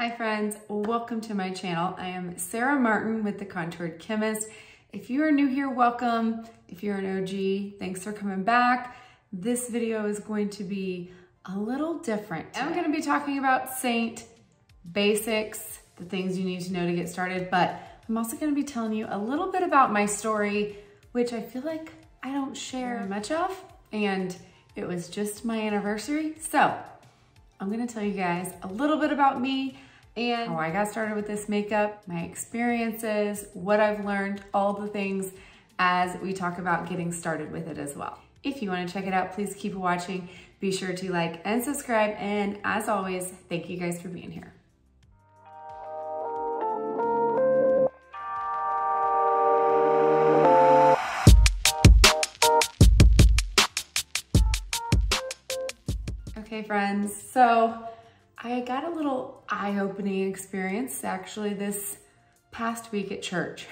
Hi friends, welcome to my channel. I am Sarah Martin with The Contoured Chemist. If you are new here, welcome. If you're an OG, thanks for coming back. This video is going to be a little different. I'm going to be talking about Seint basics, the things you need to know to get started, but I'm also going to be telling you a little bit about my story, which I feel like I don't share much of, and it was just my anniversary. So I'm going to tell you guys a little bit about me and how I got started with this makeup, my experiences, what I've learned, all the things as we talk about getting started with it as well. If you want to check it out, please keep watching. Be sure to like and subscribe. And as always, thank you guys for being here. Okay, friends, so I got a little eye-opening experience actually this past week at church.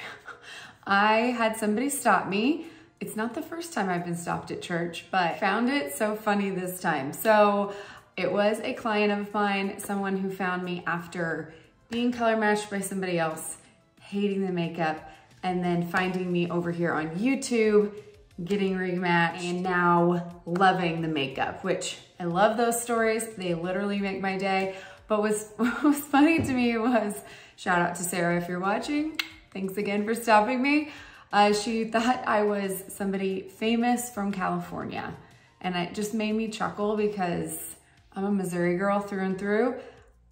I had somebody stop me. It's not the first time I've been stopped at church, but I found it so funny this time. So it was a client of mine, someone who found me after being color matched by somebody else, hating the makeup, and then finding me over here on YouTube, getting rematched, and now loving the makeup, which I love those stories. They literally make my day. But what was funny to me was, shout out to Sarah if you're watching. Thanks again for stopping me. She thought I was somebody famous from California. And it just made me chuckle because I'm a Missouri girl through and through,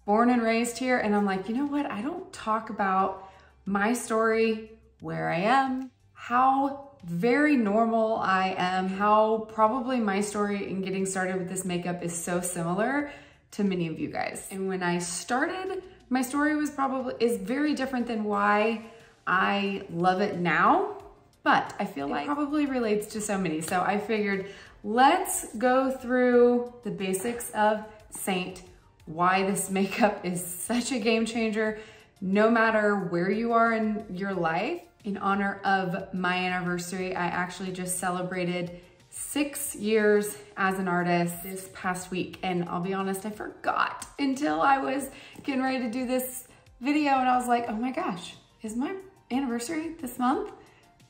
born and raised here. And I'm like, you know what? I don't talk about my story, where I am, how very normal I am, how probably my story in getting started with this makeup is so similar to many of you guys. And when I started, my story is very different than why I love it now, but I feel like it probably relates to so many. So I figured let's go through the basics of Seint, why this makeup is such a game changer, no matter where you are in your life. In honor of my anniversary, I actually just celebrated 6 years as an artist this past week. And I'll be honest, I forgot until I was getting ready to do this video. And I was like, oh my gosh, is my anniversary this month?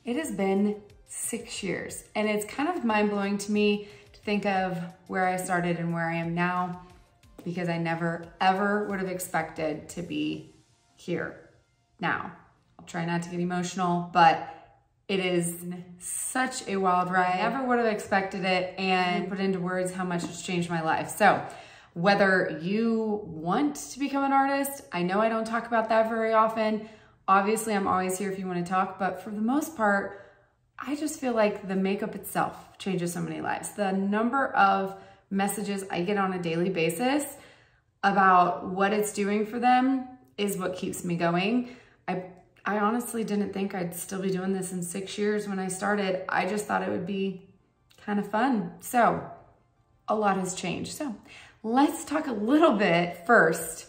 It has been 6 years. And it's kind of mind-blowing to me to think of where I started and where I am now, because I never, ever would have expected to be here now. Try not to get emotional, but it is such a wild ride. I never would have expected it and put into words how much it's changed my life. So whether you want to become an artist, I know I don't talk about that very often. Obviously, I'm always here if you want to talk, but for the most part, I just feel like the makeup itself changes so many lives. The number of messages I get on a daily basis about what it's doing for them is what keeps me going. I honestly didn't think I'd still be doing this in 6 years when I started. I just thought it would be kind of fun. So a lot has changed. So let's talk a little bit first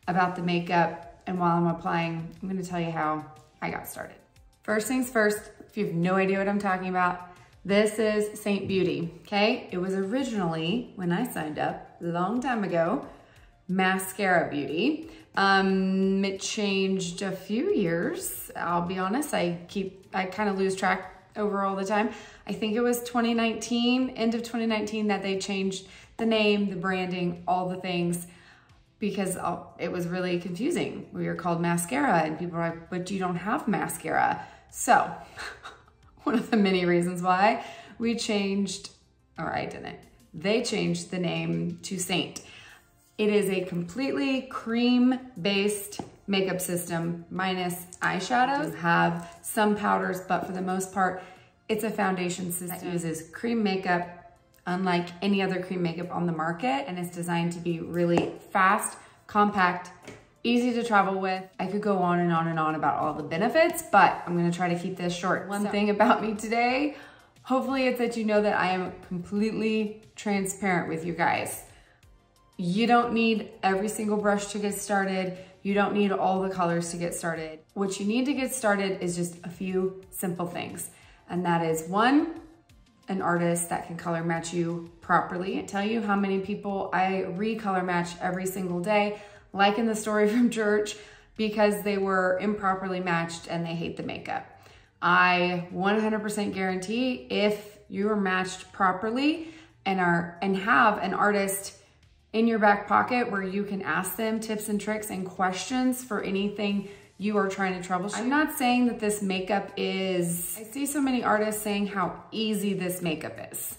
about the makeup, and while I'm applying, I'm gonna tell you how I got started. First things first, if you have no idea what I'm talking about, this is Seint Beauty, okay? It was originally, when I signed up a long time ago, Mascara Beauty. It changed a few years. I'll be honest, I kind of lose track over all the time. I think it was 2019, end of 2019, that they changed the name, the branding, all the things, because it was really confusing. We were called mascara and people were like, but you don't have mascara. So one of the many reasons why we changed, or I didn't, they changed the name to Seint. It is a completely cream-based makeup system minus eyeshadows. You have some powders, but for the most part, it's a foundation system that uses cream makeup, unlike any other cream makeup on the market, and it's designed to be really fast, compact, easy to travel with. I could go on and on and on about all the benefits, but I'm gonna try to keep this short. One thing about me today, hopefully it's that you know that I am completely transparent with you guys. You don't need every single brush to get started. You don't need all the colors to get started. What you need to get started is just a few simple things. And that is, one, an artist that can color match you properly. I tell you how many people I recolor match every single day. like in the story from church, because they were improperly matched and they hate the makeup. I 100% guarantee if you are matched properly and have an artist in your back pocket where you can ask them tips and tricks and questions for anything you are trying to troubleshoot. I'm not saying that this makeup is, I see so many artists saying how easy this makeup is.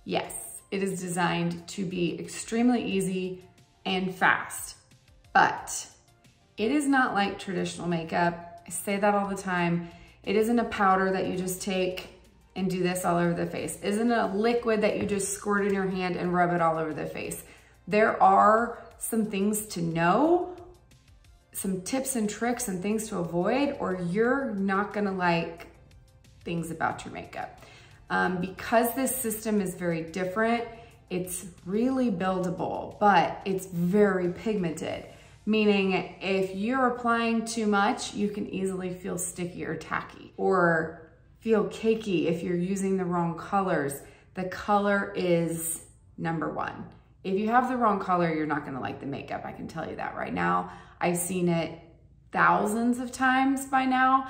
Yes, it is designed to be extremely easy and fast, but it is not like traditional makeup. I say that all the time. It isn't a powder that you just take and do this all over the face. It isn't a liquid that you just squirt in your hand and rub it all over the face. There are some things to know, some tips and tricks and things to avoid, or you're not gonna like things about your makeup. Because this system is very different, it's really buildable, but it's very pigmented. Meaning if you're applying too much, you can easily feel sticky or tacky, or feel cakey if you're using the wrong colors. The color is number one. If you have the wrong color, you're not gonna like the makeup. I can tell you that right now. I've seen it thousands of times by now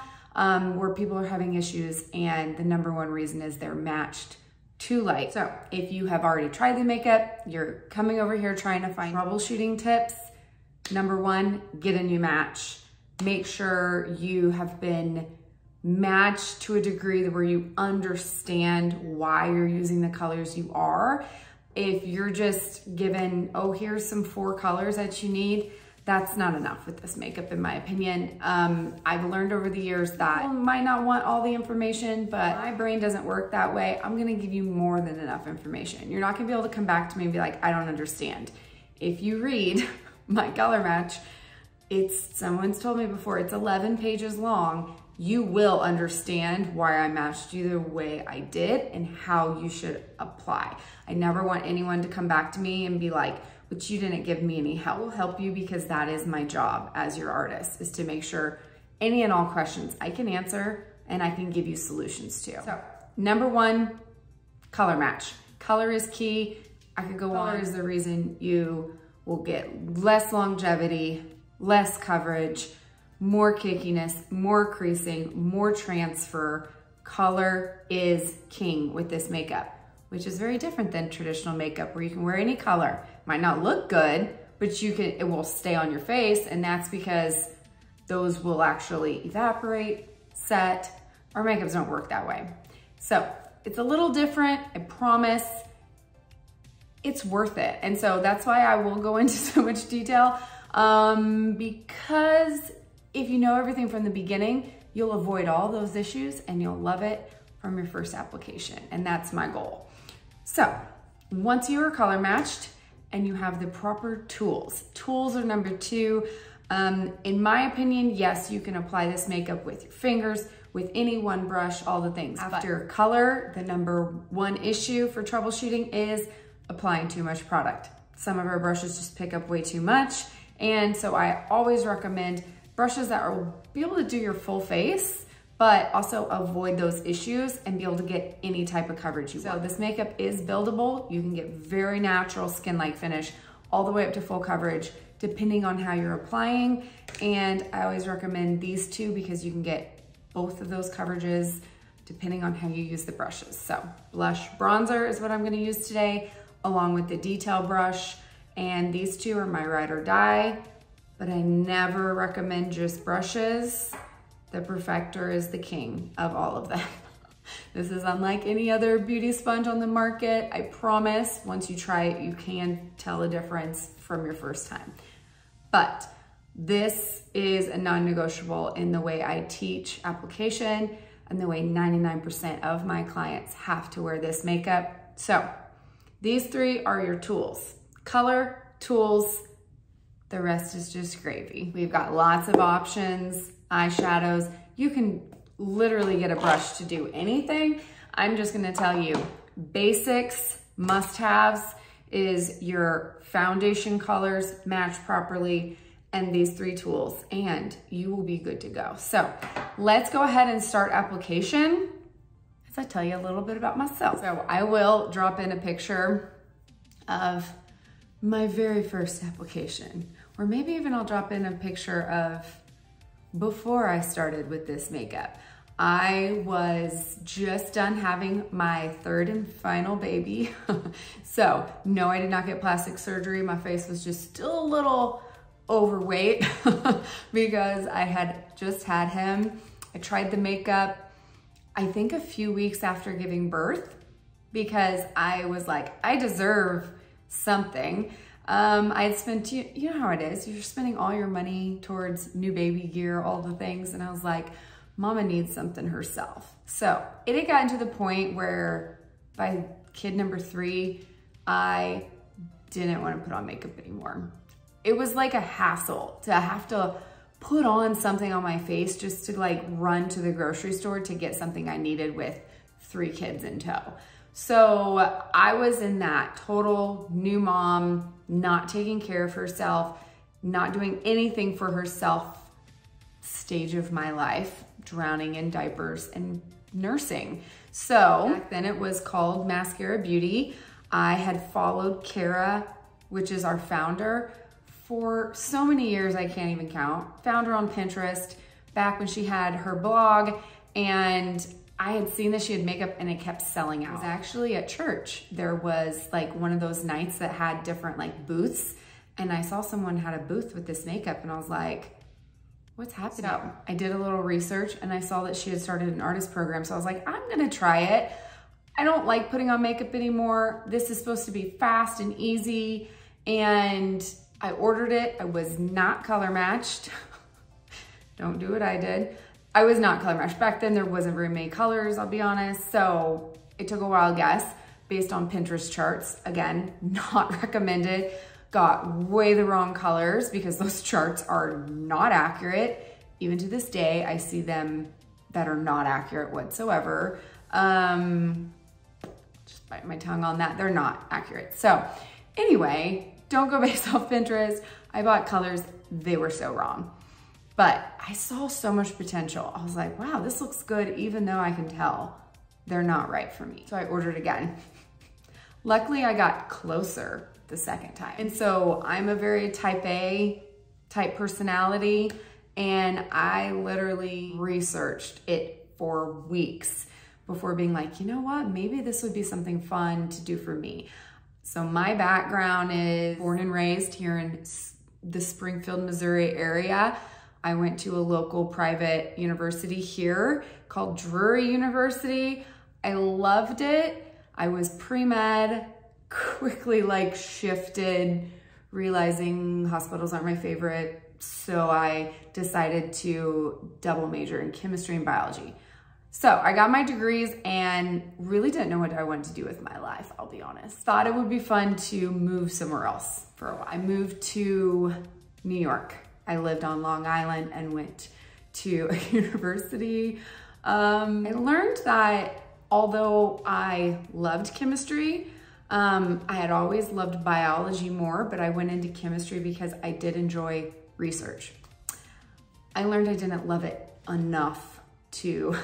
where people are having issues, and the number one reason is they're matched too light. So if you have already tried the makeup, you're coming over here trying to find troubleshooting tips, number one, get a new match. Make sure you have been matched to a degree where you understand why you're using the colors you are. If you're just given, oh, here's some 4 colors that you need, that's not enough with this makeup, in my opinion. I've learned over the years that people might not want all the information, but my brain doesn't work that way. I'm gonna give you more than enough information. You're not gonna be able to come back to me and be like, I don't understand. If you read my color match, someone's told me before, it's 11 pages long. You will understand why I matched you the way I did and how you should apply. I never want anyone to come back to me and be like, but you didn't give me any help. I will help you because that is my job as your artist, is to make sure any and all questions I can answer and I can give you solutions to. So number one, color match. Color is key. I could go on. Color is the reason you will get less longevity, less coverage, more cakiness, more creasing, more transfer. Color is king with this makeup, which is very different than traditional makeup where you can wear any color. Might not look good, but it will stay on your face, and that's because those will actually evaporate, set. Our makeups don't work that way. So it's a little different, I promise. It's worth it. And so that's why I will go into so much detail, because if you know everything from the beginning, you'll avoid all those issues and you'll love it from your first application. And that's my goal. So once you are color matched and you have the proper tools, tools are number 2. In my opinion, yes, you can apply this makeup with your fingers, with any one brush, all the things. After color, the number 1 issue for troubleshooting is applying too much product. Some of our brushes just pick up way too much. And so I always recommend brushes that will be able to do your full face, but also avoid those issues and be able to get any type of coverage you want. So this makeup is buildable. You can get very natural skin-like finish all the way up to full coverage, depending on how you're applying. And I always recommend these 2 because you can get both of those coverages depending on how you use the brushes. So blush bronzer is what I'm gonna use today, along with the detail brush. And these 2 are my ride or die, but I never recommend just brushes. The Perfector is the king of all of them. This is unlike any other beauty sponge on the market. I promise, once you try it, you can tell a difference from your first time. But this is a non-negotiable in the way I teach application and the way 99% of my clients have to wear this makeup. So these 3 are your tools: color, tools, the rest is just gravy. We've got lots of options, eyeshadows. You can literally get a brush to do anything. I'm just gonna tell you, basics, must-haves is your foundation colors matched properly and these 3 tools, and you will be good to go. So let's go ahead and start application as I tell you a little bit about myself. So I will drop in a picture of my very first application, or maybe even I'll drop in a picture of before I started with this makeup. I was just done having my third and final baby. So no, I did not get plastic surgery. My face was just still a little overweight because I had just had him. I tried the makeup, I think a few weeks after giving birth, because I was like, I deserve something. I had spent, you know how it is, you're spending all your money towards new baby gear, all the things. And I was like, Mama needs something herself. So it had gotten to the point where by kid number 3, I didn't want to put on makeup anymore. It was like a hassle to have to put on something on my face just to like run to the grocery store to get something I needed with 3 kids in tow. So I was in that total new mom, not taking care of herself, not doing anything for herself stage of my life, drowning in diapers and nursing. So back then it was called Mascara Beauty. I had followed Kara, which is our founder, for so many years I can't even count. Found her on Pinterest back when she had her blog, and I had seen that she had makeup and it kept selling out. I was actually at church. There was like one of those nights that had different like booths, and I saw someone had a booth with this makeup and I was like, what's happening? So I did a little research and I saw that she had started an artist program. So I was like, I'm gonna try it. I don't like putting on makeup anymore. This is supposed to be fast and easy. And I ordered it. I was not color matched. Don't do what I did. I was not color matched. Back then there wasn't very many colors, I'll be honest. So it took a wild guess based on Pinterest charts. Again, not recommended. Got way the wrong colors because those charts are not accurate. Even to this day, I see them that are not accurate whatsoever. Just bite my tongue on that. They're not accurate. So anyway, don't go based off Pinterest. I bought colors, they were so wrong. But I saw so much potential. I was like, wow, this looks good, even though I can tell they're not right for me. So I ordered again. Luckily, I got closer the second time. And so I'm a very type A type personality, and I literally researched it for weeks before being like, you know what, maybe this would be something fun to do for me. So my background is born and raised here in the Springfield, Missouri area. I went to a local private university here called Drury University. I loved it. I was pre-med, quickly like shifted, realizing hospitals aren't my favorite. So I decided to double major in chemistry and biology. So I got my degrees and really didn't know what I wanted to do with my life, I'll be honest. Thought it would be fun to move somewhere else for a while. I moved to New York. I lived on Long Island and went to a university. I learned that although I loved chemistry, I had always loved biology more, but I went into chemistry because I did enjoy research. I learned I didn't love it enough to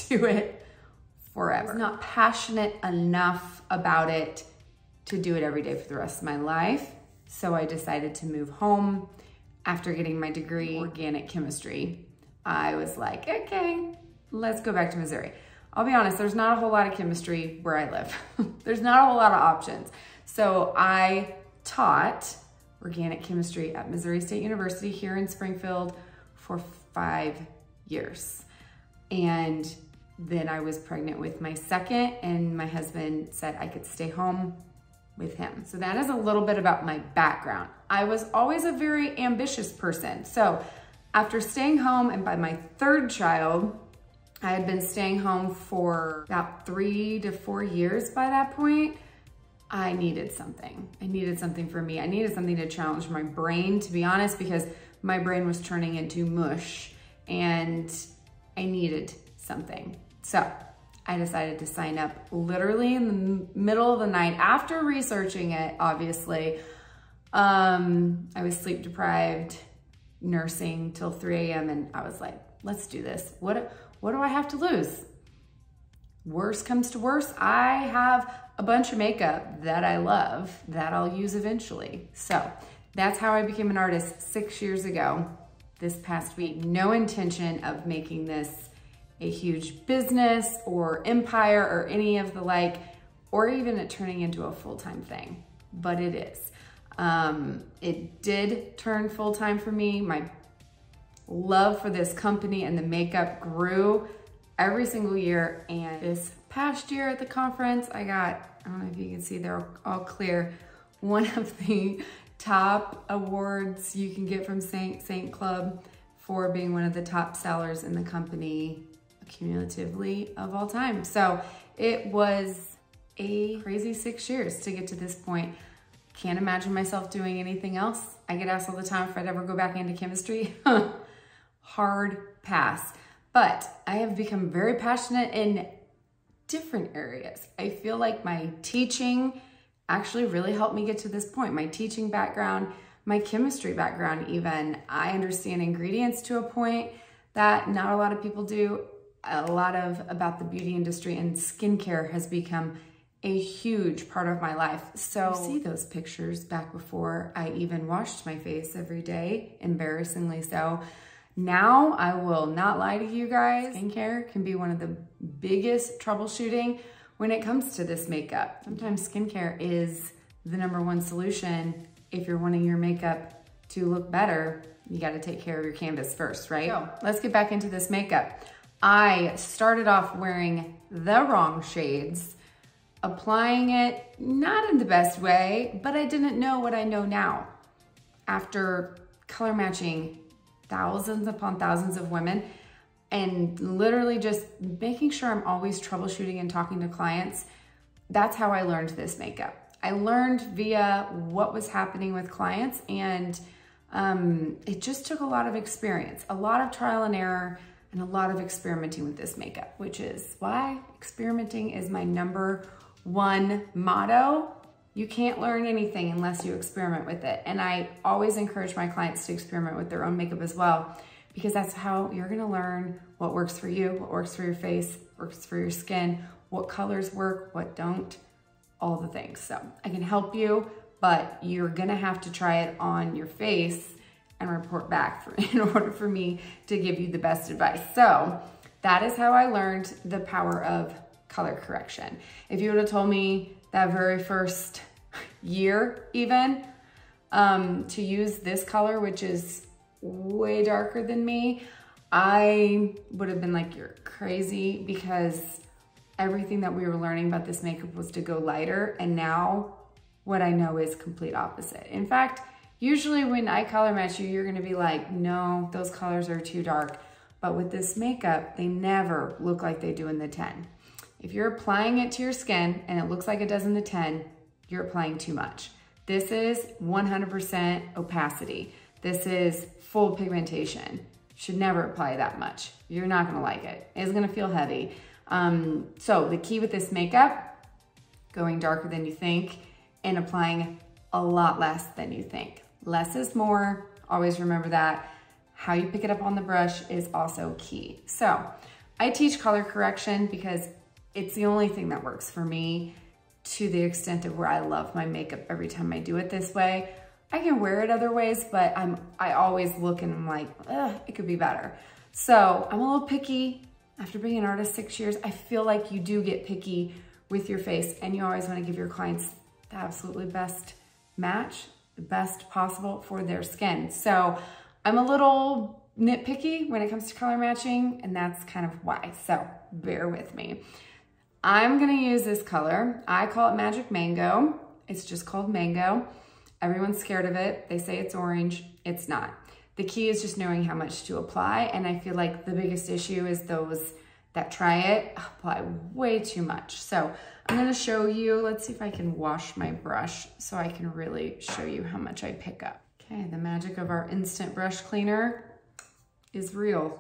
do it forever. I was not passionate enough about it to do it every day for the rest of my life. So I decided to move home after getting my degree in organic chemistry. I was like, okay, let's go back to Missouri. I'll be honest, there's not a whole lot of chemistry where I live. There's not a whole lot of options. So I taught organic chemistry at Missouri State University here in Springfield for 5 years. And then I was pregnant with my second, and my husband said I could stay home with him. So that is a little bit about my background. I was always a very ambitious person. So after staying home, and by my third child, I had been staying home for about 3 to 4 years by that point. I needed something. I needed something for me. I needed something to challenge my brain, to be honest, because my brain was turning into mush and I needed something. So I decided to sign up literally in the middle of the night after researching it, obviously. I was sleep deprived, nursing till 3 a.m. and I was like, let's do this. What do I have to lose? Worst comes to worst, I have a bunch of makeup that I love that I'll use eventually. So That's how I became an artist 6 years ago this past week. No intention of making this a huge business or empire or any of the like, or even it turning into a full-time thing, but it is. It did turn full-time for me. My love for this company and the makeup grew every single year. And this past year at the conference, I got, I don't know if you can see, they're all clear, one of the top awards you can get from Seint IIID Club for being one of the top sellers in the company cumulatively of all time. So it was a crazy 6 years to get to this point. Can't imagine myself doing anything else. I get asked all the time if I'd ever go back into chemistry. Hard pass. But I have become very passionate in different areas. I feel like my teaching actually really helped me get to this point. My teaching background, my chemistry background even, I understand ingredients to a point that not a lot of people do. A lot of about the beauty industry and skincare has become a huge part of my life. So you see those pictures back before I even washed my face every day, embarrassingly so. Now, I will not lie to you guys, skincare can be one of the biggest troubleshooting when it comes to this makeup. Sometimes skincare is the #1 solution. If you're wanting your makeup to look better, you gotta take care of your canvas first, right? So let's get back into this makeup. I started off wearing the wrong shades, applying it not in the best way, but I didn't know what I know now. After color matching thousands upon thousands of women and literally just making sure I'm always troubleshooting and talking to clients, that's how I learned this makeup. I learned via what was happening with clients, and it just took a lot of experience, a lot of trial and error, and a lot of experimenting with this makeup, which is why experimenting is my #1 motto. You can't learn anything unless you experiment with it. And I always encourage my clients to experiment with their own makeup as well, because that's how you're gonna learn what works for you, what works for your face, works for your skin, what colors work, what don't, all the things. So I can help you, but you're gonna have to try it on your face and report back in order for me to give you the best advice. So that is how I learned the power of color correction. If you would have told me that very first year even to use this color, which is way darker than me, I would have been like, you're crazy, because everything that we were learning about this makeup was to go lighter, and now what I know is complete opposite. In fact, usually when I color match you, you're gonna be like, no, those colors are too dark. But with this makeup, they never look like they do in the 10. If you're applying it to your skin and it looks like it does in the 10, you're applying too much. This is 100% opacity. This is full pigmentation. Should never apply that much. You're not gonna like it. It's gonna feel heavy. So the key with this makeup, going darker than you think and applying a lot less than you think. Less is more, always remember that. How you pick it up on the brush is also key. So I teach color correction because it's the only thing that works for me, to the extent of where I love my makeup every time I do it this way. I can wear it other ways, but I always look and I'm like, it could be better. So I'm a little picky. After being an artist 6 years, I feel like you do get picky with your face, and you always want to give your clients the absolutely best match, the best possible for their skin. So I'm a little nitpicky when it comes to color matching, and that's kind of why. So bear with me. I'm gonna use this color. I call it Magic Mango. It's just called Mango. Everyone's scared of it. They say it's orange. It's not. The key is just knowing how much to apply, and I feel like the biggest issue is those that try it apply way too much. So I'm gonna show you, let's see if I can wash my brush so I can really show you how much I pick up. Okay, the magic of our instant brush cleaner is real.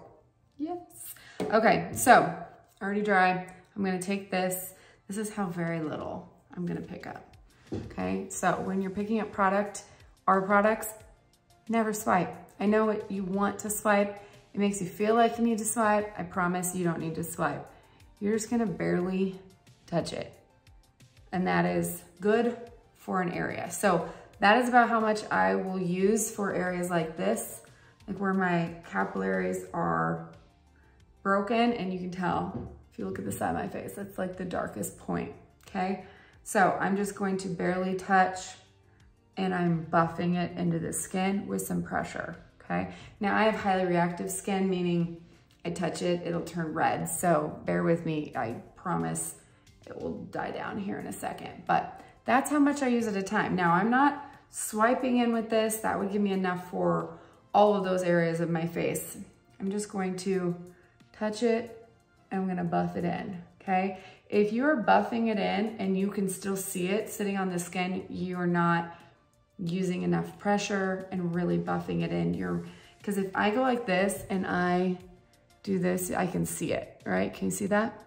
Yes. Okay, so already dry. I'm gonna take this. This is how very little I'm gonna pick up. Okay, so when you're picking up our products, never swipe. I know what you want to swipe. It makes you feel like you need to swipe. I promise you don't need to swipe. You're just gonna barely touch it. And that is good for an area. So that is about how much I will use for areas like this, like where my capillaries are broken, and you can tell if you look at the side of my face, that's like the darkest point, okay? So I'm just going to barely touch, and I'm buffing it into the skin with some pressure, okay? Now I have highly reactive skin, meaning I touch it, it'll turn red. So bear with me, I promise it will die down here in a second. But that's how much I use at a time. Now I'm not swiping in with this. That would give me enough for all of those areas of my face. I'm just going to touch it, and I'm gonna buff it in, okay? If you're buffing it in and you can still see it sitting on the skin, you're not using enough pressure and really buffing it in. Because if I go like this and I do this, I can see it, right? Can you see that?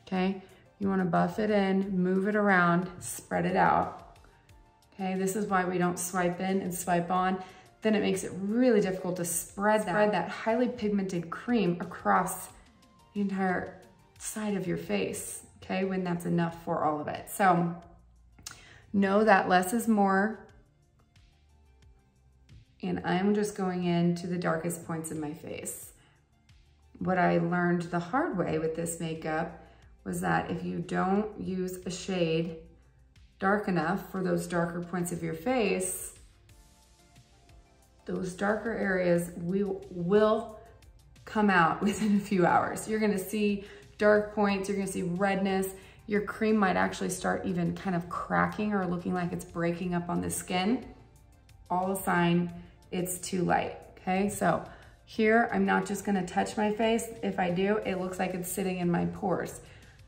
Okay, you wanna buff it in, move it around, spread it out. Okay, this is why we don't swipe in and swipe on. Then it makes it really difficult to spread that highly pigmented cream across the entire side of your face, okay, when that's enough for all of it. So know that less is more. And I'm just going into the darkest points of my face. What I learned the hard way with this makeup was that if you don't use a shade dark enough for those darker points of your face, those darker areas will come out within a few hours. You're gonna see dark points, you're gonna see redness. Your cream might actually start even kind of cracking or looking like it's breaking up on the skin. All a sign it's too light, okay? So here, I'm not just gonna touch my face. If I do, it looks like it's sitting in my pores.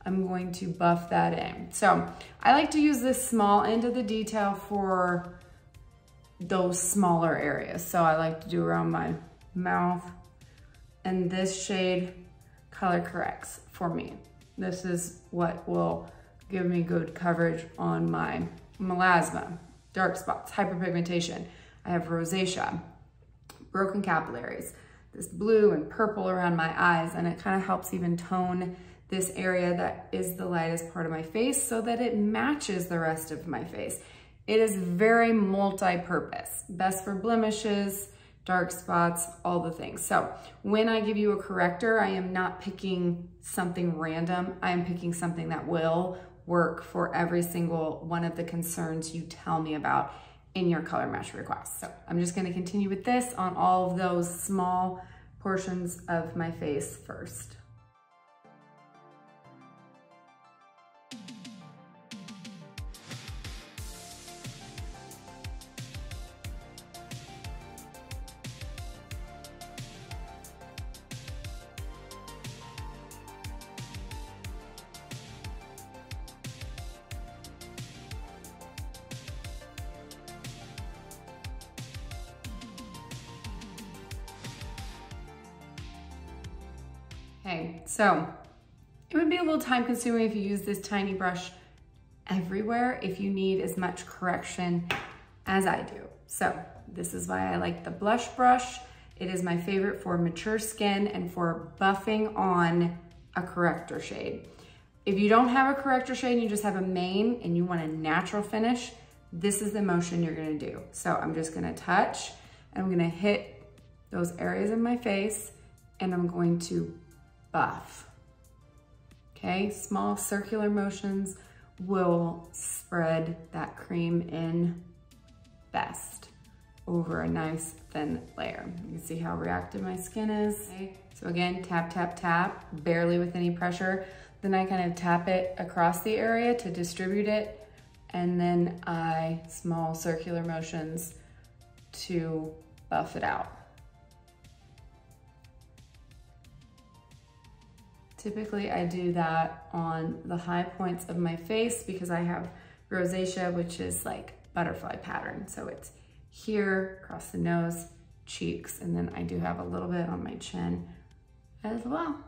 I'm going to buff that in. So I like to use this small end of the detail for those smaller areas. So I like to do around my mouth, and this shade color corrects for me. This is what will give me good coverage on my melasma, dark spots, hyperpigmentation. I have rosacea, broken capillaries, this blue and purple around my eyes, and it kind of helps even tone this area that is the lightest part of my face so that it matches the rest of my face. It is very multi-purpose, best for blemishes, dark spots, all the things. So when I give you a corrector, I am not picking something random. I am picking something that will work for every single one of the concerns you tell me about in your color mesh request. So I'm just gonna continue with this on all of those small portions of my face first. Okay, so it would be a little time consuming if you use this tiny brush everywhere if you need as much correction as I do. So this is why I like the blush brush. It is my favorite for mature skin and for buffing on a corrector shade. If you don't have a corrector shade and you just have a main and you want a natural finish, this is the motion you're gonna do. So I'm just gonna touch and I'm gonna hit those areas of my face and I'm going to buff. Okay, small circular motions will spread that cream in best over a nice thin layer. You can see how reactive my skin is. Okay. So again, tap, tap, tap, barely with any pressure. Then I kind of tap it across the area to distribute it. And then small circular motions to buff it out. Typically, I do that on the high points of my face because I have rosacea, which is like butterfly pattern. So it's here, across the nose, cheeks, and then I do have a little bit on my chin as well.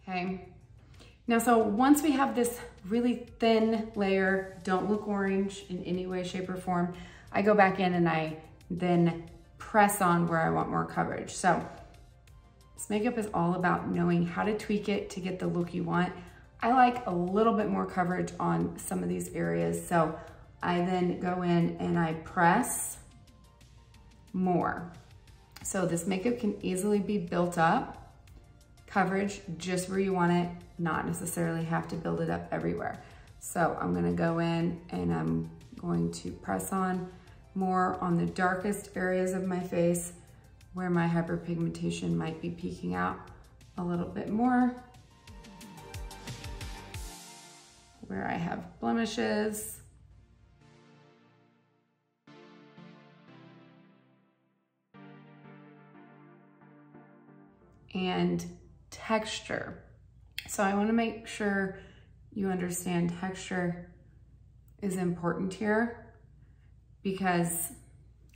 Okay. Now, so once we have this really thin layer, don't look orange in any way, shape, or form, I go back in and I then press on where I want more coverage. So this makeup is all about knowing how to tweak it to get the look you want. I like a little bit more coverage on some of these areas. So I then go in and I press more. So this makeup can easily be built up, coverage just where you want it, not necessarily have to build it up everywhere. So I'm gonna go in and I'm going to press on more on the darkest areas of my face where my hyperpigmentation might be peeking out a little bit more, where I have blemishes. And texture. So I want to make sure you understand texture is important here, because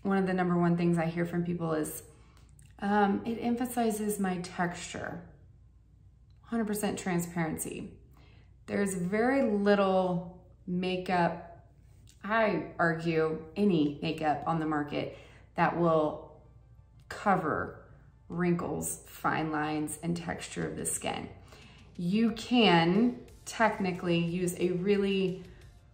one of the number one things I hear from people is it emphasizes my texture. 100% transparency. There's very little makeup, I argue any makeup on the market that will cover wrinkles, fine lines, and texture of the skin. You can technically use a really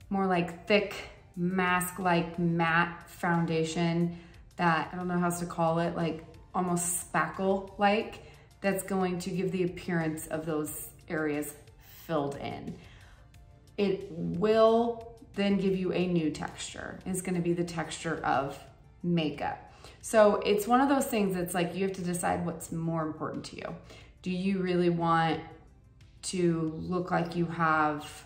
more like thick mask-like matte foundation that, I don't know how else to call it, like almost spackle-like, that's going to give the appearance of those areas filled in. It will then give you a new texture. It's gonna be the texture of makeup. So it's one of those things that's like, you have to decide what's more important to you. Do you really want to look like you have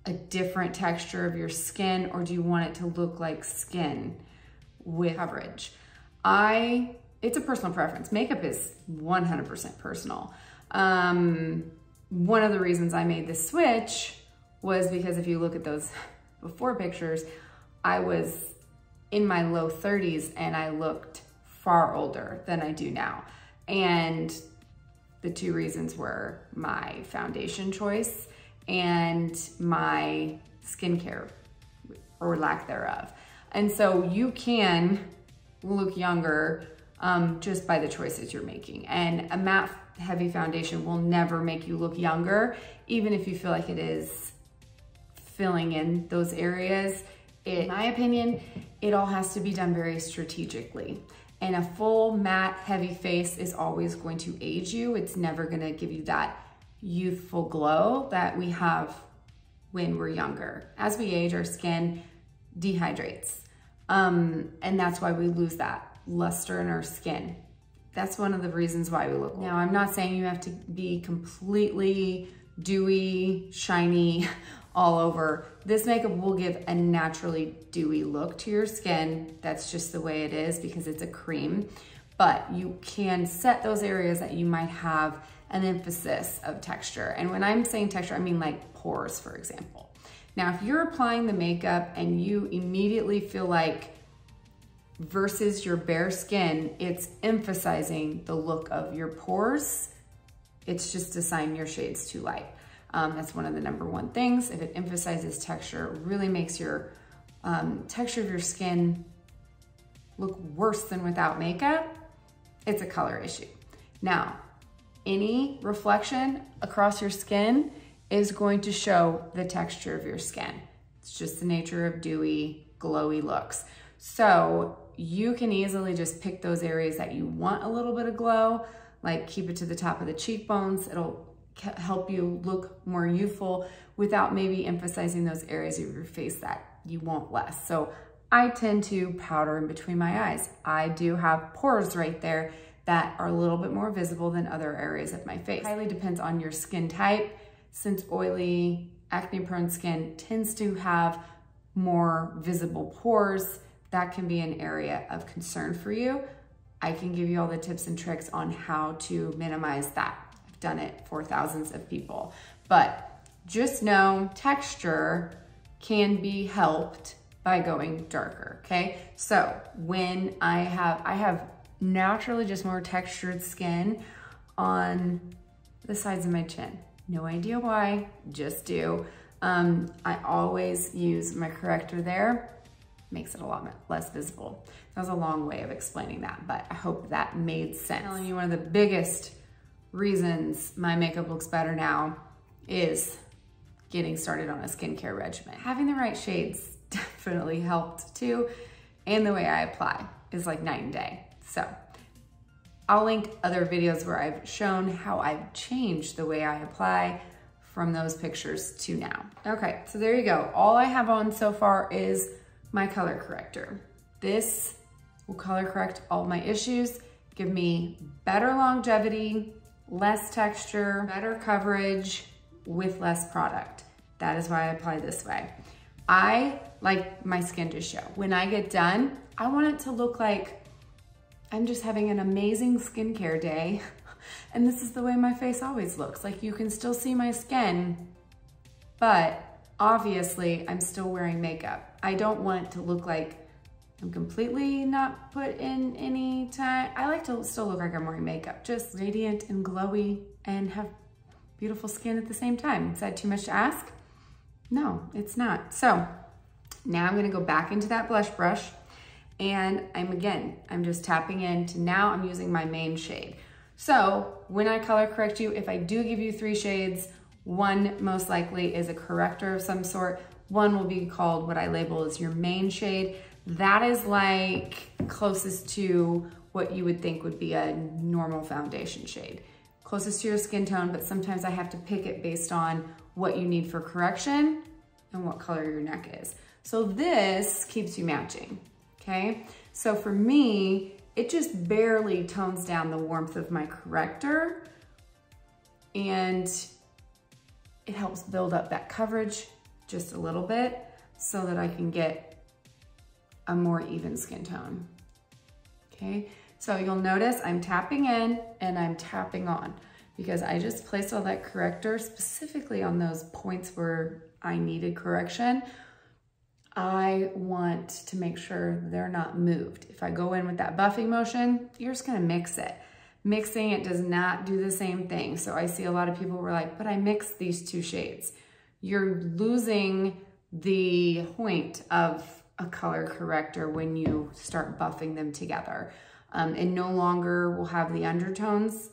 a different texture of your skin, or do you want it to look like skin with coverage? It's a personal preference. Makeup is 100% personal. One of the reasons I made this switch was because if you look at those before pictures, I was in my low 30s and I looked far older than I do now. And the two reasons were my foundation choice and my skincare, or lack thereof. And so you can look younger just by the choices you're making. And a matte heavy foundation will never make you look younger, even if you feel like it is filling in those areas. In my opinion, it all has to be done very strategically. And a full matte heavy face is always going to age you. It's never gonna give you that youthful glow that we have when we're younger. As we age, our skin dehydrates. And that's why we lose that luster in our skin. That's one of the reasons why we look old. Now, I'm not saying you have to be completely dewy, shiny, all over. This makeup will give a naturally dewy look to your skin. That's just the way it is because it's a cream. But you can set those areas that you might have an emphasis of texture. And when I'm saying texture, I mean like pores, for example. Now, if you're applying the makeup and you immediately feel like versus your bare skin, it's emphasizing the look of your pores, it's just a sign your shade's too light. That's one of the number one things. If it emphasizes texture, it really makes your texture of your skin look worse than without makeup, it's a color issue. Now, any reflection across your skin is going to show the texture of your skin. It's just the nature of dewy, glowy looks. So you can easily just pick those areas that you want a little bit of glow, like keep it to the top of the cheekbones. It'll help you look more youthful without maybe emphasizing those areas of your face that you want less. So I tend to powder in between my eyes. I do have pores right there that are a little bit more visible than other areas of my face. It highly depends on your skin type. Since oily, acne-prone skin tends to have more visible pores, that can be an area of concern for you. I can give you all the tips and tricks on how to minimize that. I've done it for thousands of people. But just know texture can be helped by going darker, okay? So when I have naturally just more textured skin on the sides of my chin. No idea why, just do. I always use my corrector there. Makes it a lot less visible. That was a long way of explaining that, but I hope that made sense. I'm telling you, one of the biggest reasons my makeup looks better now is getting started on a skincare regimen. Having the right shades definitely helped too, and the way I apply is like night and day. So I'll link other videos where I've shown how I've changed the way I apply from those pictures to now. Okay, so there you go. All I have on so far is my color corrector. This will color correct all my issues, give me better longevity, less texture, better coverage with less product. That is why I apply this way. I like my skin to show. When I get done, I want it to look like I'm just having an amazing skincare day. And this is the way my face always looks. Like you can still see my skin, but obviously I'm still wearing makeup. I don't want it to look like I'm completely not put in any time. I like to still look like I'm wearing makeup, just radiant and glowy and have beautiful skin at the same time. Is that too much to ask? No, it's not. So now I'm gonna go back into that blush brush and I'm just tapping into, now I'm using my main shade. So when I color correct you, if I do give you 3 shades, one most likely is a corrector of some sort. One will be called what I label as your main shade. That is like closest to what you would think would be a normal foundation shade. Closest to your skin tone, but sometimes I have to pick it based on what you need for correction and what color your neck is. So this keeps you matching, okay? So for me, it just barely tones down the warmth of my corrector and it helps build up that coverage just a little bit so that I can get a more even skin tone, okay? So you'll notice I'm tapping in and I'm tapping on because I just placed all that corrector specifically on those points where I needed correction. I want to make sure they're not moved. If I go in with that buffing motion, you're just gonna mix it. Mixing it does not do the same thing. So I see a lot of people who are like, but I mixed these 2 shades. You're losing the point of a color corrector when you start buffing them together. And no longer will have the undertones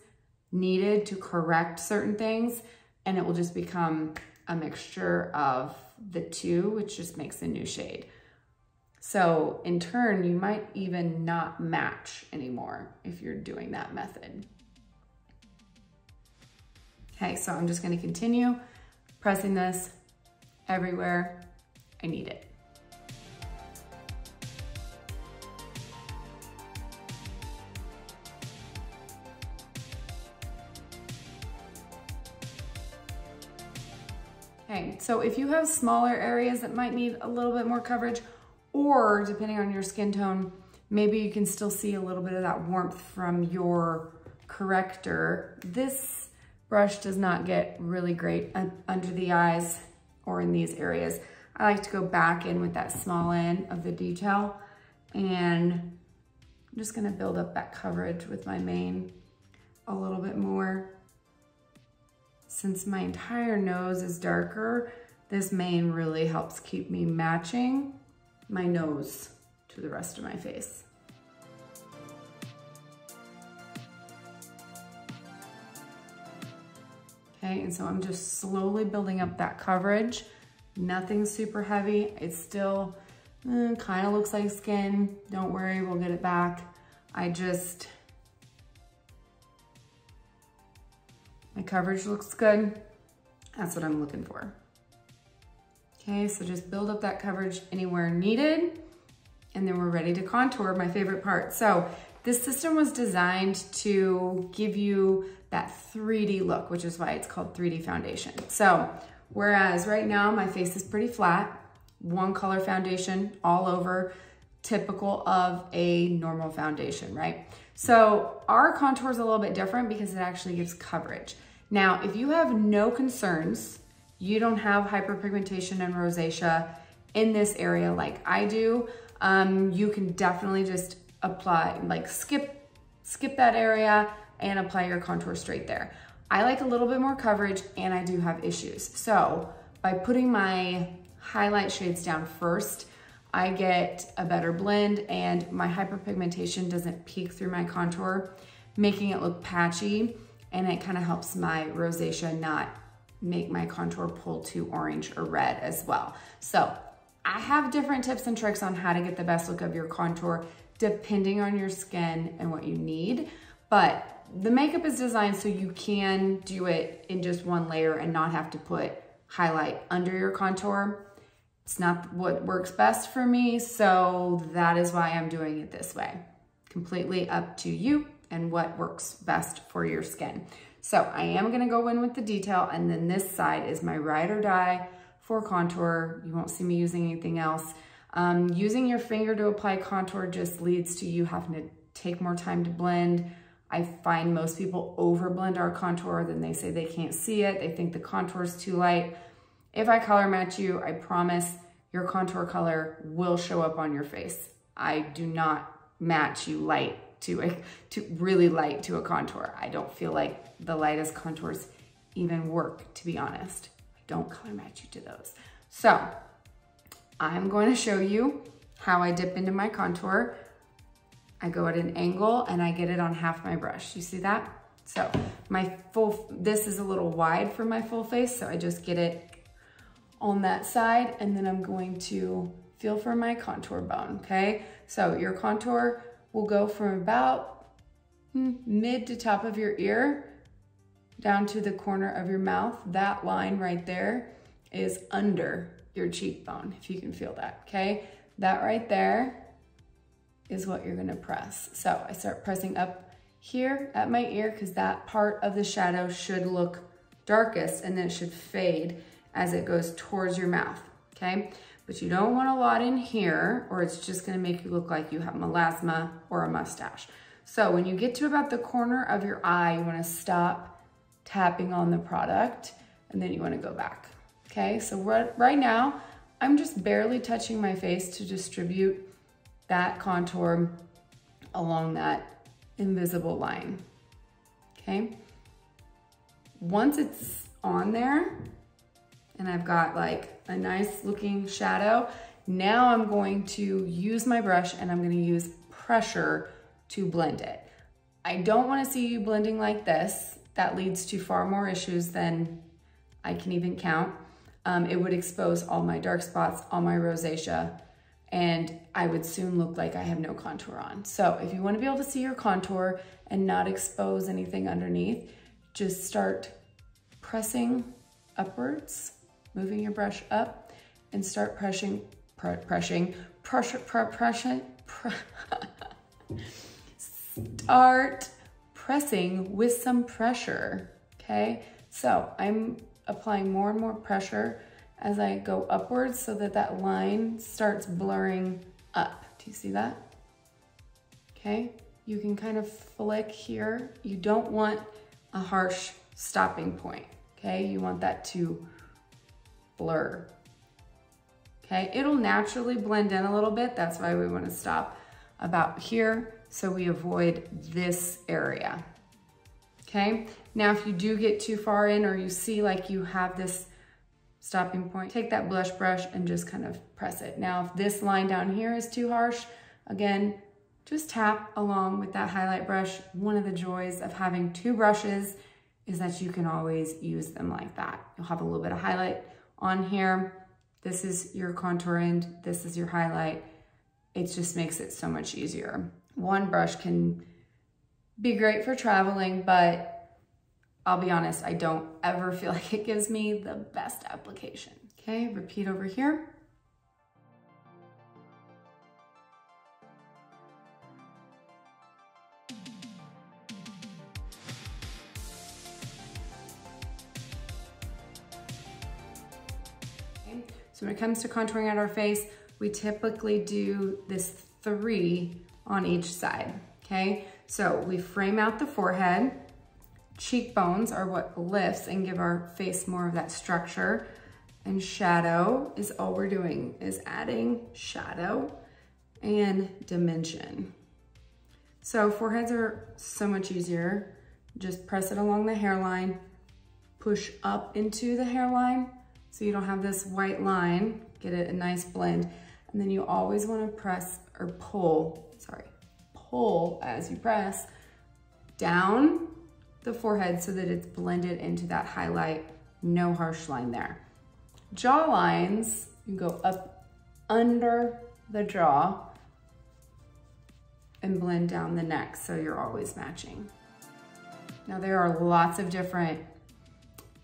needed to correct certain things, and it will just become a mixture of the 2, which just makes a new shade. So in turn, you might even not match anymore if you're doing that method. Okay, so I'm just gonna continue pressing this everywhere I need it. Okay, so if you have smaller areas that might need a little bit more coverage, or depending on your skin tone, maybe you can still see a little bit of that warmth from your corrector. This brush does not get really great under the eyes or in these areas. I like to go back in with that small end of the detail, and I'm just gonna build up that coverage with my mane a little bit more. Since my entire nose is darker, this mane really helps keep me matching my nose to the rest of my face. Okay, and so I'm just slowly building up that coverage. Nothing super heavy. It still kind of looks like skin. Don't worry, we'll get it back. My coverage looks good. That's what I'm looking for. Okay, so just build up that coverage anywhere needed, and then we're ready to contour, my favorite part. So this system was designed to give you that 3D look, which is why it's called 3D foundation. So whereas right now my face is pretty flat, one color foundation all over, typical of a normal foundation, right? So our contour is a little bit different because it actually gives coverage. Now, if you have no concerns, you don't have hyperpigmentation and rosacea in this area like I do, you can definitely just apply, like skip that area and apply your contour straight there. I like a little bit more coverage and I do have issues. So by putting my highlight shades down first, I get a better blend and my hyperpigmentation doesn't peek through my contour, making it look patchy, and it kind of helps my rosacea not make my contour pull too orange or red as well. So I have different tips and tricks on how to get the best look of your contour depending on your skin and what you need. But the makeup is designed so you can do it in just one layer and not have to put highlight under your contour. It's not what works best for me, so that is why I'm doing it this way. Completely up to you and what works best for your skin. So I am gonna go in with the detail, and then this side is my ride or die for contour. You won't see me using anything else. Using your finger to apply contour just leads to you having to take more time to blend. I find most people over blend our contour, then they say they can't see it. They think the contour is too light. If I color match you, I promise your contour color will show up on your face. I do not match you light to really light to a contour. I don't feel like the lightest contours even work, to be honest. I don't color match you to those. So I'm going to show you how I dip into my contour. I go at an angle and I get it on half my brush. You see that? So this is a little wide for my full face, so I just get it on that side, and then I'm going to feel for my contour bone, okay? So your contour will go from about mid to top of your ear down to the corner of your mouth. That line right there is under your cheekbone, if you can feel that, okay? That right there is what you're gonna press. So I start pressing up here at my ear because that part of the shadow should look darkest, and then it should fade as it goes towards your mouth, okay? But you don't want a lot in here, or it's just gonna make you look like you have melasma or a mustache. So when you get to about the corner of your eye, you wanna stop tapping on the product, and then you wanna go back, okay? So right now, I'm just barely touching my face to distribute that contour along that invisible line, okay? Once it's on there, and I've got like a nice looking shadow, now I'm going to use my brush and I'm gonna use pressure to blend it. I don't wanna see you blending like this. That leads to far more issues than I can even count. It would expose all my dark spots, all my rosacea, and I would soon look like I have no contour on. So if you wanna be able to see your contour and not expose anything underneath, just start pressing upwards, moving your brush up, and start start pressing with some pressure, okay? So I'm applying more and more pressure as I go upwards so that that line starts blurring up. Do you see that? Okay, you can kind of flick here. You don't want a harsh stopping point, okay? You want that to blur, okay? It'll naturally blend in a little bit. That's why we want to stop about here so we avoid this area, okay? Now, if you do get too far in, or you see like you have this stopping point, take that blush brush and just kind of press it. Now, if this line down here is too harsh, again, just tap along with that highlight brush. One of the joys of having two brushes is that you can always use them like that. You'll have a little bit of highlight on here. This is your contour end, this is your highlight. It just makes it so much easier. One brush can be great for traveling, but I'll be honest, I don't ever feel like it gives me the best application. Okay, repeat over here. So when it comes to contouring out our face, we typically do this 3 on each side, okay? So we frame out the forehead. Cheekbones are what lifts and give our face more of that structure. And shadow is all we're doing, is adding shadow and dimension. So foreheads are so much easier. Just press it along the hairline, push up into the hairline, so you don't have this white line, get it a nice blend. And then you always want to press or pull as you press down the forehead so that it's blended into that highlight no harsh line there. Jaw lines, you go up under the jaw and blend down the neck so you're always matching. Now there are lots of different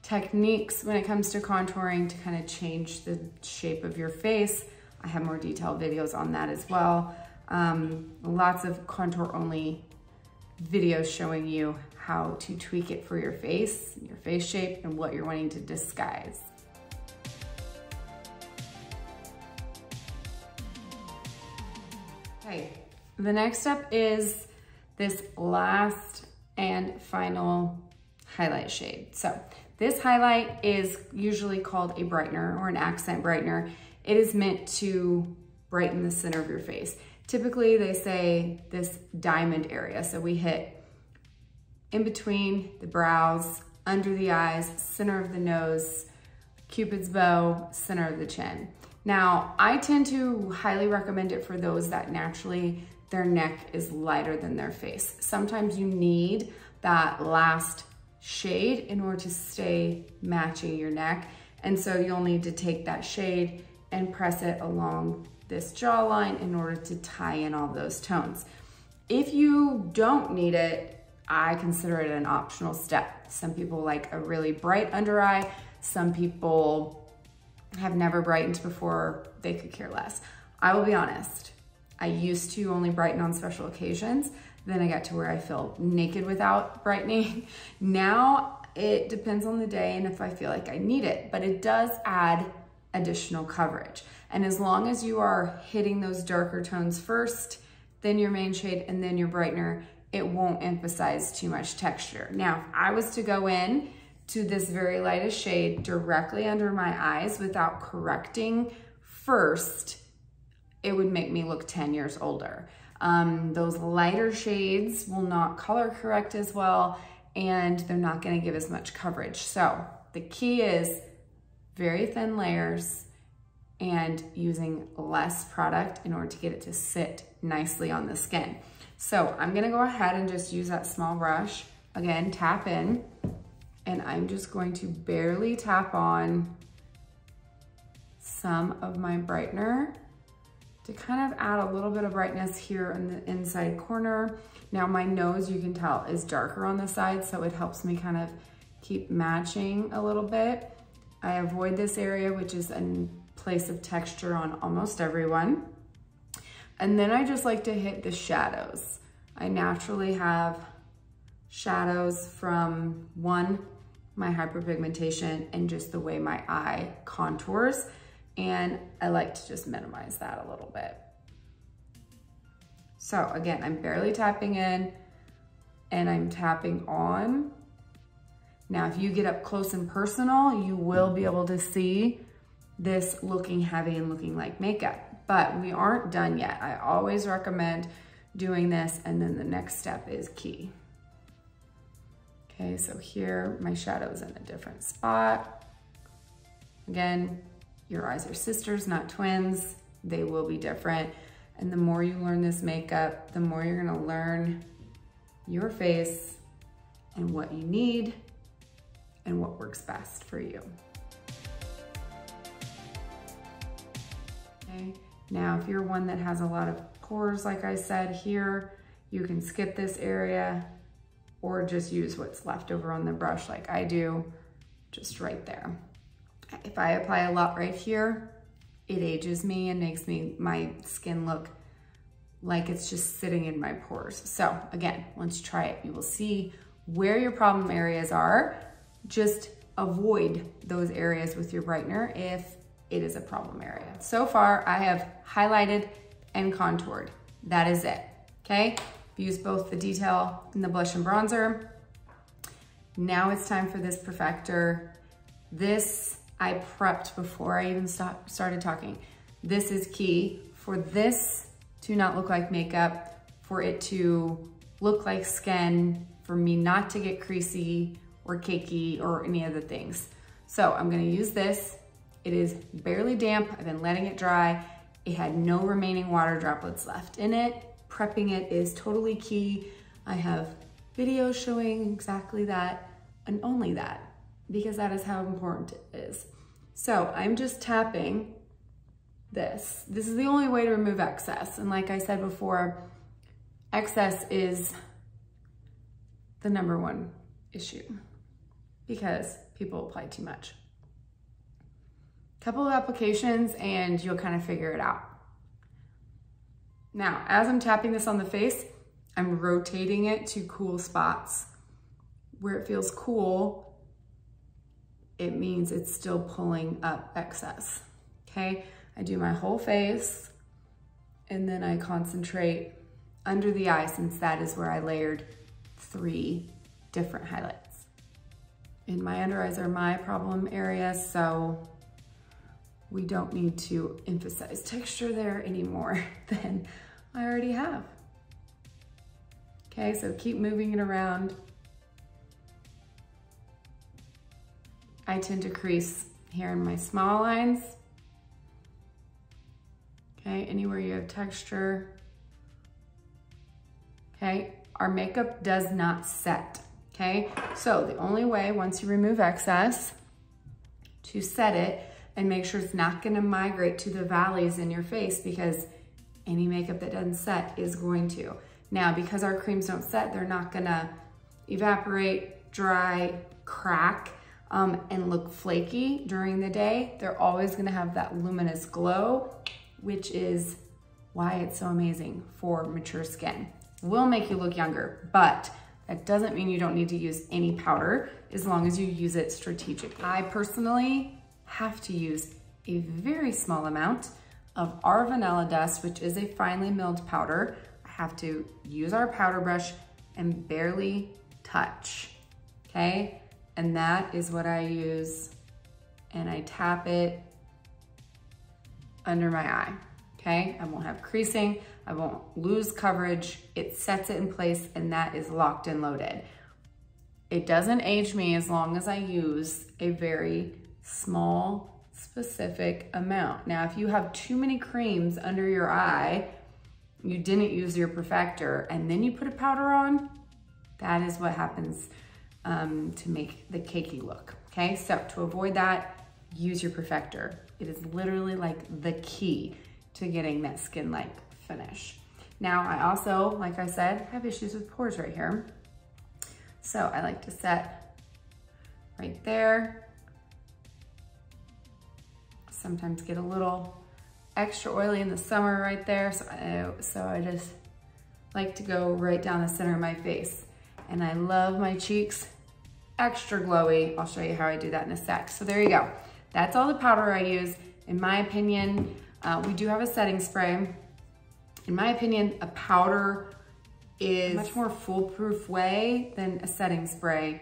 techniques when it comes to contouring to kind of change the shape of your face. I have more detailed videos on that as well. Lots of contour only videos showing you how to tweak it for your face shape, and what you're wanting to disguise. Okay, the next step is this last and final highlight shade. So this highlight is usually called a brightener or an accent brightener. It is meant to brighten the center of your face. Typically they say this diamond area. So we hit in between the brows, under the eyes, center of the nose, Cupid's bow, center of the chin. Now, I tend to highly recommend it for those that naturally their neck is lighter than their face. Sometimes you need that last shade in order to stay matching your neck. And so you'll need to take that shade and press it along this jawline in order to tie in all those tones. If you don't need it, I consider it an optional step. Some people like a really bright under eye. Some people have never brightened before, they could care less. I will be honest, I used to only brighten on special occasions. Then I got to where I feel naked without brightening. Now it depends on the day and if I feel like I need it, but it does add additional coverage. And as long as you are hitting those darker tones first, then your main shade and then your brightener, it won't emphasize too much texture. Now, if I was to go in to this very lightest shade directly under my eyes without correcting first, it would make me look 10 years older. Those lighter shades will not color correct as well, and they're not gonna give as much coverage. So the key is very thin layers and using less product in order to get it to sit nicely on the skin. So I'm gonna go ahead and just use that small brush. Again, tap in, and I'm just going to barely tap on some of my brightener to kind of add a little bit of brightness here in the inside corner. Now my nose, you can tell, is darker on the side, so it helps me kind of keep matching a little bit. I avoid this area, which is a place of texture on almost everyone. And then I just like to hit the shadows. I naturally have shadows from one, my hyperpigmentation and just the way my eye contours. And I like to just minimize that a little bit. So again, I'm barely tapping in and I'm tapping on. Now, if you get up close and personal, you will be able to see this looking heavy and looking like makeup, but we aren't done yet. I always recommend doing this, and then the next step is key. Okay, so here my shadow's in a different spot. Again, your eyes are sisters, not twins. They will be different. And the more you learn this makeup, the more you're gonna learn your face and what you need and what works best for you. Okay, now if you're one that has a lot of pores, like I said here, you can skip this area or just use what's left over on the brush like I do, just right there. If I apply a lot right here, it ages me and makes my skin look like it's just sitting in my pores. So again, once you try it, you will see where your problem areas are. Just avoid those areas with your brightener if it is a problem area. So far, I have highlighted and contoured. That is it, okay? Use both the detail and the blush and bronzer. Now it's time for this perfector. This I prepped before I even started talking. This is key for this to not look like makeup, for it to look like skin, for me not to get creasy or cakey or any of the things. So I'm gonna use this. It is barely damp. I've been letting it dry. It had no remaining water droplets left in it. Prepping it is totally key. I have videos showing exactly that and only that. because that is how important it is. So I'm just tapping this. This is the only way to remove excess. And like I said before, excess is the #1 issue because people apply too much. Couple of applications and you'll kind of figure it out. Now, as I'm tapping this on the face, I'm rotating it to cool spots. Where it feels cool, it means it's still pulling up excess, okay? I do my whole face and then I concentrate under the eye since that is where I layered 3 different highlights. And my under eyes are my problem area, so we don't need to emphasize texture there any more than I already have. Okay, so keep moving it around. I tend to crease here in my small lines. Okay, anywhere you have texture. Okay, our makeup does not set, okay? So the only way, once you remove excess, to set it and make sure it's not gonna migrate to the valleys in your face, because any makeup that doesn't set is going to. Now, because our creams don't set, they're not gonna evaporate, dry, crack, and look flaky during the day. They're always gonna have that luminous glow, which is why it's so amazing for mature skin. Will make you look younger, but that doesn't mean you don't need to use any powder as long as you use it strategically. I personally have to use a very small amount of our vanilla dust, which is a finely milled powder. I have to use our powder brush and barely touch, okay? And that is what I use, and I tap it under my eye, okay? I won't have creasing, I won't lose coverage. It sets it in place, and that is locked and loaded. It doesn't age me as long as I use a very small, specific amount. Now, if you have too many creams under your eye, you didn't use your perfector, and then you put a powder on, that is what happens to make the cakey look, okay? So to avoid that, use your perfector. It is literally like the key to getting that skin-like finish. Now, I also, like I said, have issues with pores right here. So I like to set right there. Sometimes get a little extra oily in the summer right there. So I just like to go right down the center of my face. And I love my cheeks extra glowy. I'll show you how I do that in a sec. So there you go. That's all the powder I use. In my opinion, we do have a setting spray. In my opinion, a powder is a much more foolproof way than a setting spray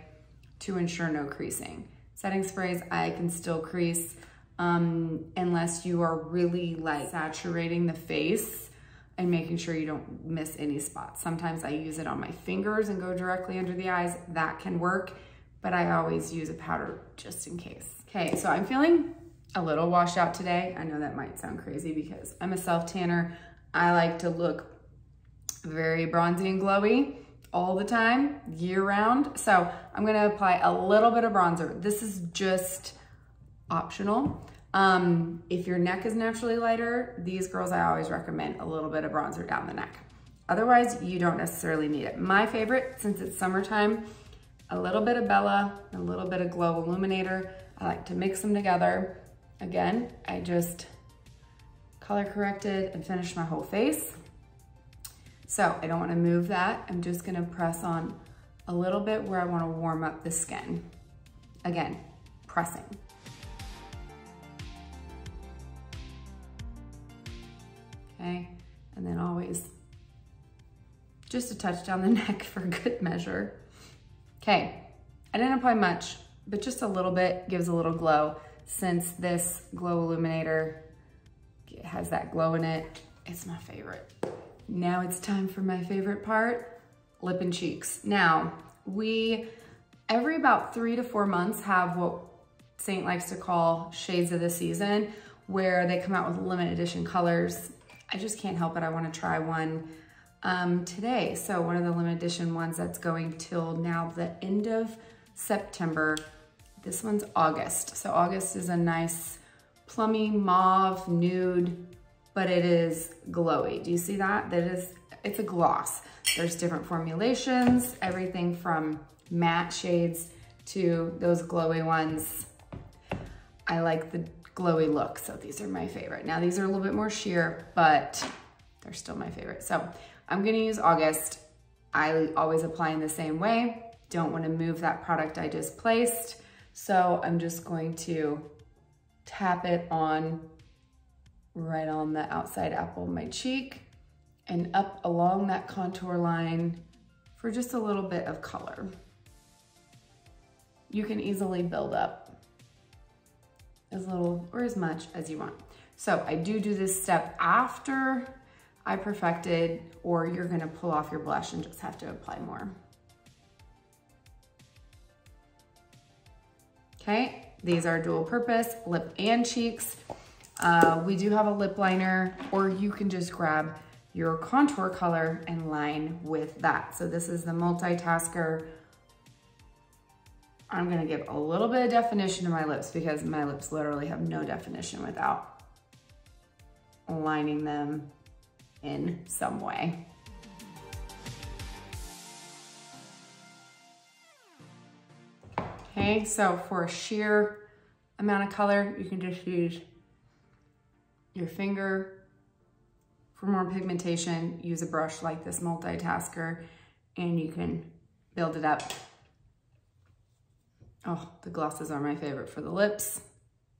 to ensure no creasing. Setting sprays, I can still crease unless you are really like saturating the face and making sure you don't miss any spots. Sometimes I use it on my fingers and go directly under the eyes. That can work, but I always use a powder just in case. Okay, so I'm feeling a little washed out today. I know that might sound crazy because I'm a self-tanner. I like to look very bronzy and glowy all the time, year round. So I'm gonna apply a little bit of bronzer. This is just optional. If your neck is naturally lighter, these girls, I always recommend a little bit of bronzer down the neck. Otherwise, you don't necessarily need it. My favorite, since it's summertime, a little bit of Bella, a little bit of Glow Illuminator. I like to mix them together. Again, I just color corrected and finished my whole face. So I don't want to move that. I'm just going to press on a little bit where I want to warm up the skin. Again, pressing. Okay, and then always just a touch down the neck for good measure. Okay, I didn't apply much, but just a little bit gives a little glow. Since this Glow Illuminator has that glow in it, it's my favorite. Now it's time for my favorite part, lip and cheeks. Now, we, every about 3 to 4 months, have what Seint likes to call shades of the season, where they come out with limited edition colors. I just can't help it, I wanna try one today. So one of the limited edition ones that's going till now the end of September. This one's August. So August is a nice plummy mauve nude, but it is glowy. Do you see that? It's a gloss. There's different formulations, everything from matte shades to those glowy ones. I like the glowy look, so these are my favorite. Now these are a little bit more sheer, but they're still my favorite. So I'm gonna use August. I always apply in the same way. Don't wanna move that product I just placed. So I'm just going to tap it on right on the outside apple of my cheek and up along that contour line for just a little bit of color. You can easily build up as little or as much as you want. So I do this step after I perfected, or you're gonna pull off your blush and just have to apply more. Okay, these are dual purpose, lip and cheeks. We do have a lip liner, or you can just grab your contour color and line with that. So this is the multitasker. I'm gonna give a little bit of definition to my lips because my lips literally have no definition without lining them in some way. Okay, so for a sheer amount of color, you can just use your finger. For more pigmentation, use a brush like this multitasker and you can build it up. Oh, the glosses are my favorite for the lips,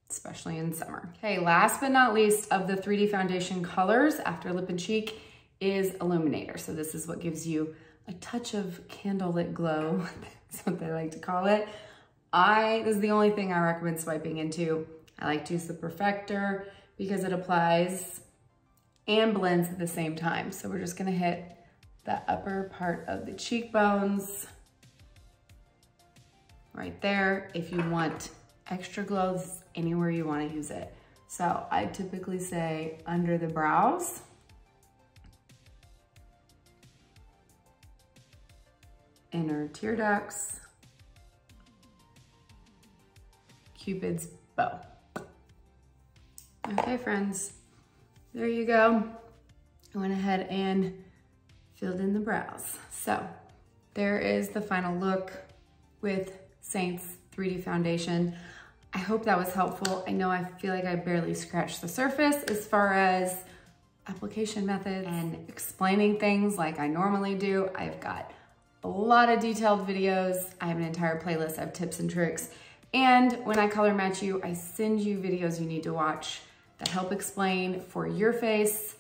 especially in summer. Okay, last but not least of the 3D foundation colors after lip and cheek is Illuminator. So this is what gives you a touch of candlelit glow. That's what they like to call it. This is the only thing I recommend swiping into. I like to use the Perfector because it applies and blends at the same time. So we're just gonna hit the upper part of the cheekbones right there. If you want extra glow, this is anywhere you want to use it. So I typically say under the brows, inner tear ducts, Cupid's bow. Okay, friends, there you go. I went ahead and filled in the brows. So there is the final look with Seint IIID foundation. I hope that was helpful. I know I feel like I barely scratched the surface as far as application methods and explaining things like I normally do. I've got a lot of detailed videos. I have an entire playlist of tips and tricks. And when I color match you, I send you videos you need to watch that help explain for your face.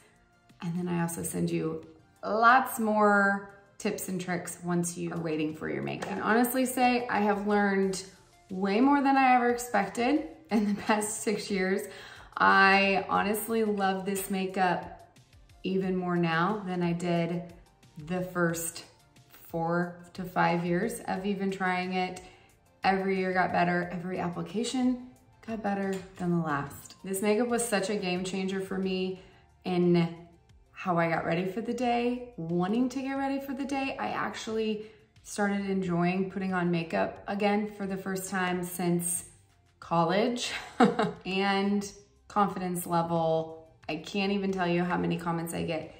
And then I also send you lots more tips and tricks once you are waiting for your makeup. I can honestly say I have learned way more than I ever expected in the past 6 years. I honestly love this makeup even more now than I did the first 4 to 5 years of even trying it. Every year got better, every application got better than the last. This makeup was such a game changer for me in how I got ready for the day, wanting to get ready for the day. I actually started enjoying putting on makeup again for the first time since college. And confidence level, I can't even tell you how many comments I get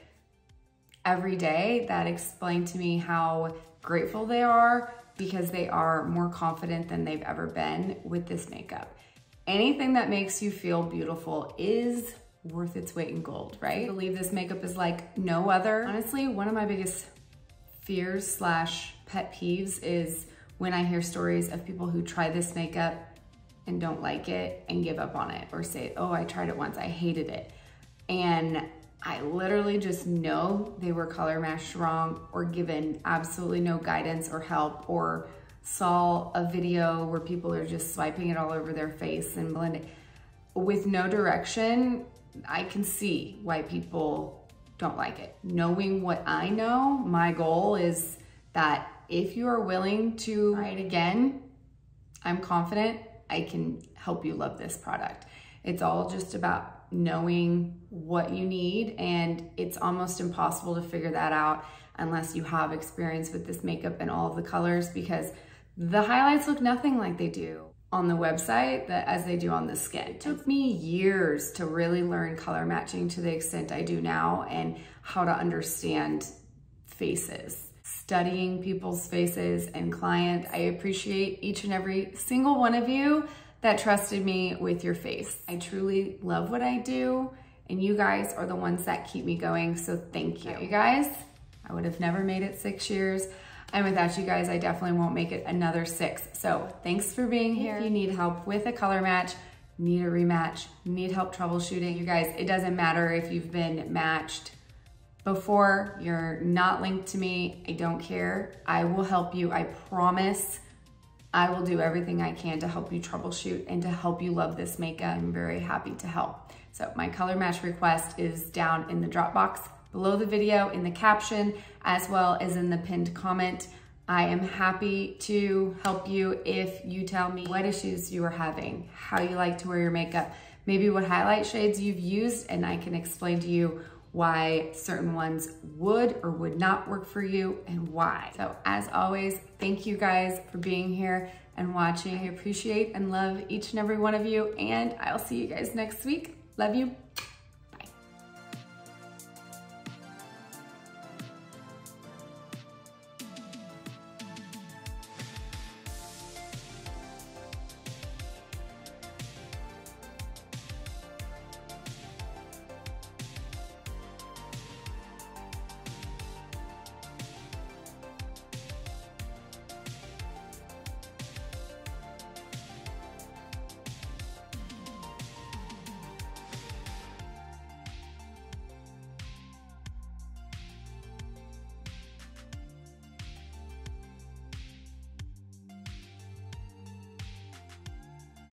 every day that explain to me how grateful they are because they are more confident than they've ever been with this makeup. Anything that makes you feel beautiful is worth its weight in gold, right? I believe this makeup is like no other. Honestly, one of my biggest fears slash pet peeves is when I hear stories of people who try this makeup and don't like it and give up on it, or say, oh, I tried it once, I hated it. And I literally just know they were color matched wrong or given absolutely no guidance or help, or saw a video where people are just swiping it all over their face and blending. With no direction, I can see why people don't like it. Knowing what I know, my goal is that if you are willing to try it again, I'm confident I can help you love this product. It's all just about knowing what you need, and it's almost impossible to figure that out unless you have experience with this makeup and all of the colors, because the highlights look nothing like they do on the website as they do on the skin. It took me years to really learn color matching to the extent I do now, and how to understand faces. Studying people's faces and clients. I appreciate each and every single one of you that trusted me with your face. I truly love what I do, and you guys are the ones that keep me going, so thank you. You guys, I would have never made it 6 years, and without you guys, I definitely won't make it another 6. So thanks for being here. If you need help with a color match, need a rematch, need help troubleshooting, you guys, it doesn't matter if you've been matched before, you're not linked to me, I don't care. I will help you, I promise. I will do everything I can to help you troubleshoot and to help you love this makeup. I'm very happy to help. So my color match request is down in the drop box below the video, in the caption, as well as in the pinned comment. I am happy to help you if you tell me what issues you are having, how you like to wear your makeup, maybe what highlight shades you've used, and I can explain to you why certain ones would or would not work for you and why. So as always, thank you guys for being here and watching. I appreciate and love each and every one of you, and I'll see you guys next week. Love you.